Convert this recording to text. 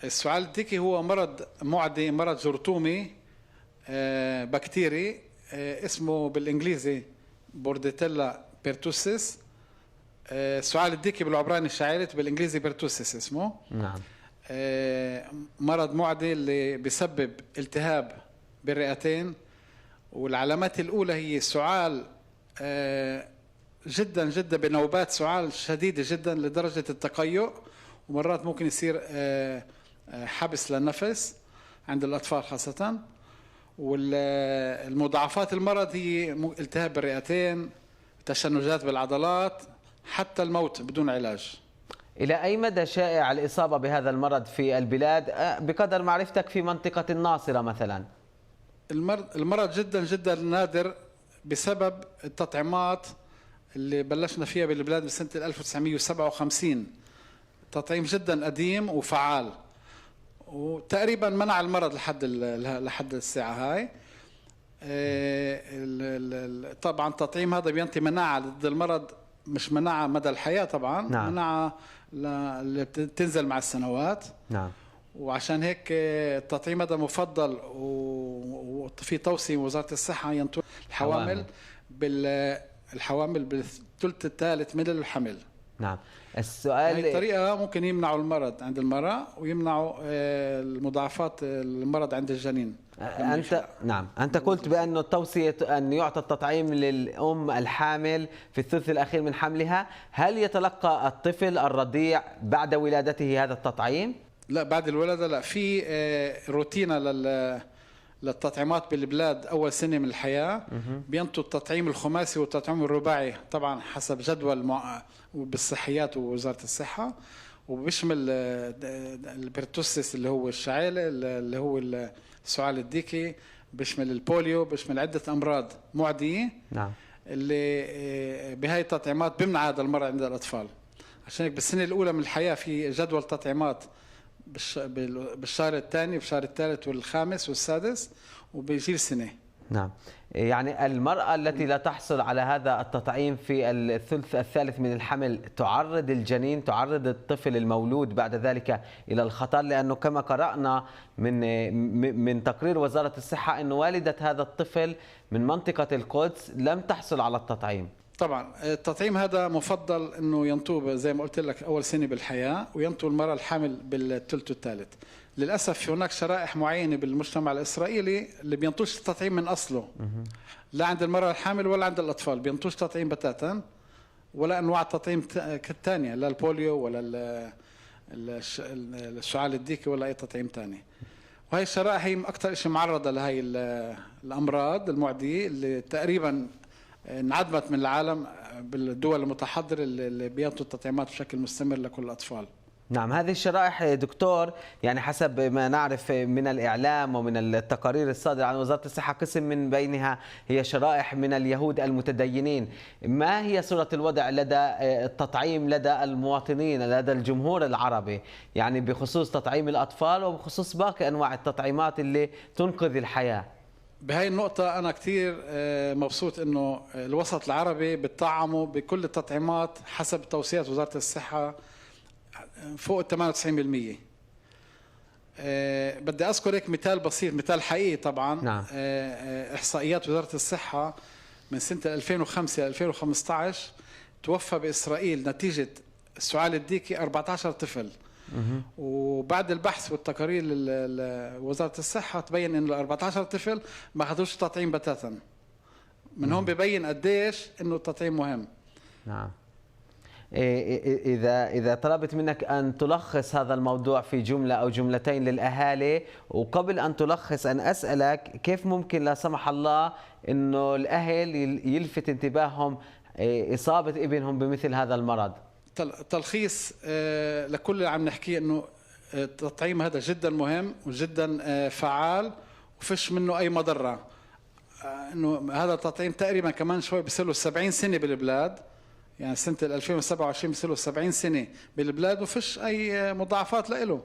السعال الديكي هو مرض معدي، مرض جرثومي بكتيري، اسمه بالانجليزي بورديتيلا بيرتوسيس. السعال الديكي بالعبراني الشعيرة، بالانجليزي بيرتوسيس اسمه. نعم. مرض معدي اللي بيسبب التهاب بالرئتين، والعلامات الأولى هي سعال جدا جدا، بنوبات سعال شديدة جدا لدرجة التقيؤ، ومرات ممكن يصير حبس للنفس عند الأطفال خاصة. والمضاعفات المرض هي التهاب بالرئتين، تشنجات بالعضلات، حتى الموت بدون علاج. إلى أي مدى شائع الإصابة بهذا المرض في البلاد بقدر معرفتك في منطقة الناصرة مثلا؟ المرض جدا جدا نادر بسبب التطعيمات اللي بلشنا فيها بالبلاد بسنة 1957. تطعيم جدا قديم وفعال، وتقريبا منع المرض لحد الساعة هاي. طبعا التطعيم هذا بينطي مناعة ضد المرض، مش مناعة مدى الحياة طبعا. نعم. مناعة اللي بتنزل مع السنوات. نعم. وعشان هيك التطعيم هذا مفضل، وفي توصية من وزارة الصحة ينطوا الحوامل بالثلث الثالث من الحمل. نعم. السؤال، هي طريقة ممكن يمنعوا المرض عند المرأة ويمنعوا المضاعفات المرض عند الجنين. أنت قلت بأنه التوصية أن يعطى التطعيم للأم الحامل في الثلث الأخير من حملها. هل يتلقى الطفل الرضيع بعد ولادته هذا التطعيم؟ لا، بعد الولادة لا. في روتينا للتطعيمات بالبلاد أول سنة من الحياة. بينطوا التطعيم الخماسي والتطعيم الرباعي طبعا حسب جدول بالصحيات ووزارة الصحة، وبيشمل البرتوسيس اللي هو الشعيلة، اللي هو السعال الديكي، بيشمل البوليو، بيشمل عدة أمراض معدية. نعم. اللي بهاي التطعيمات بيمنع هذا المرض عند الأطفال. عشان هيك بالسنة الأولى من الحياة في جدول تطعيمات بالشهر الثاني بالشهر الثالث والخامس والسادس، وبيجي السنة. نعم. يعني المرأة التي لا تحصل على هذا التطعيم في الثلث الثالث من الحمل تعرض الجنين، تعرض الطفل المولود بعد ذلك إلى الخطر، لأنه كما قرأنا من تقرير وزارة الصحة أن والدة هذا الطفل من منطقة القدس لم تحصل على التطعيم. طبعا التطعيم هذا مفضل انه ينطوه زي ما قلت لك اول سنه بالحياه، وينطوا المراه الحامل بالثلث الثالث. للاسف هناك شرائح معينه بالمجتمع الاسرائيلي اللي بينطوش التطعيم من اصله، لا عند المراه الحامل ولا عند الاطفال بينطوش تطعيم بتاتا، ولا انواع التطعيم الثانيه، لا البوليو ولا السعال الديكي ولا اي تطعيم ثاني. وهي الشرائح هي اكثر شيء معرضه لهي الامراض المعديه اللي تقريبا انعدمت من العالم بالدول المتحضرة اللي بيعطوا التطعيمات بشكل مستمر لكل الأطفال. نعم. هذه الشرائح دكتور، يعني حسب ما نعرف من الإعلام ومن التقارير الصادرة عن وزارة الصحة، قسم من بينها هي شرائح من اليهود المتدينين. ما هي صورة الوضع لدى التطعيم لدى المواطنين، لدى الجمهور العربي، يعني بخصوص تطعيم الأطفال وبخصوص باقي أنواع التطعيمات اللي تنقذ الحياة؟ بهاي النقطة أنا كتير مبسوط إنه الوسط العربي بتطعموا بكل التطعيمات حسب توصيات وزارة الصحة فوق 98%. بدي أذكر هيك مثال بسيط، مثال حقيقي طبعا. نعم. إحصائيات وزارة الصحة من سنة 2005 ل 2015 توفى بإسرائيل نتيجة السعال الديكي 14 طفل. وبعد البحث والتقارير لوزارة الصحة تبين إنه 14 طفل ما أخذوش تطعيم بتاتا. من هون ببين قديش إنه التطعيم مهم. نعم. إذا طلبت منك أن تلخص هذا الموضوع في جملة أو جملتين للأهالي، وقبل أن تلخص أن أسألك كيف ممكن لا سمح الله إنه الأهل يلفت انتباههم إصابة ابنهم بمثل هذا المرض؟ تلخيص لكل اللي عم نحكيه انه التطعيم هذا جدا مهم وجدا فعال وفيش منه اي مضره. انه هذا التطعيم تقريبا كمان شوي بيصير له 70 سنه بالبلاد، يعني سنه 2027 بيصير له 70 سنه بالبلاد وفيش اي مضاعفات له.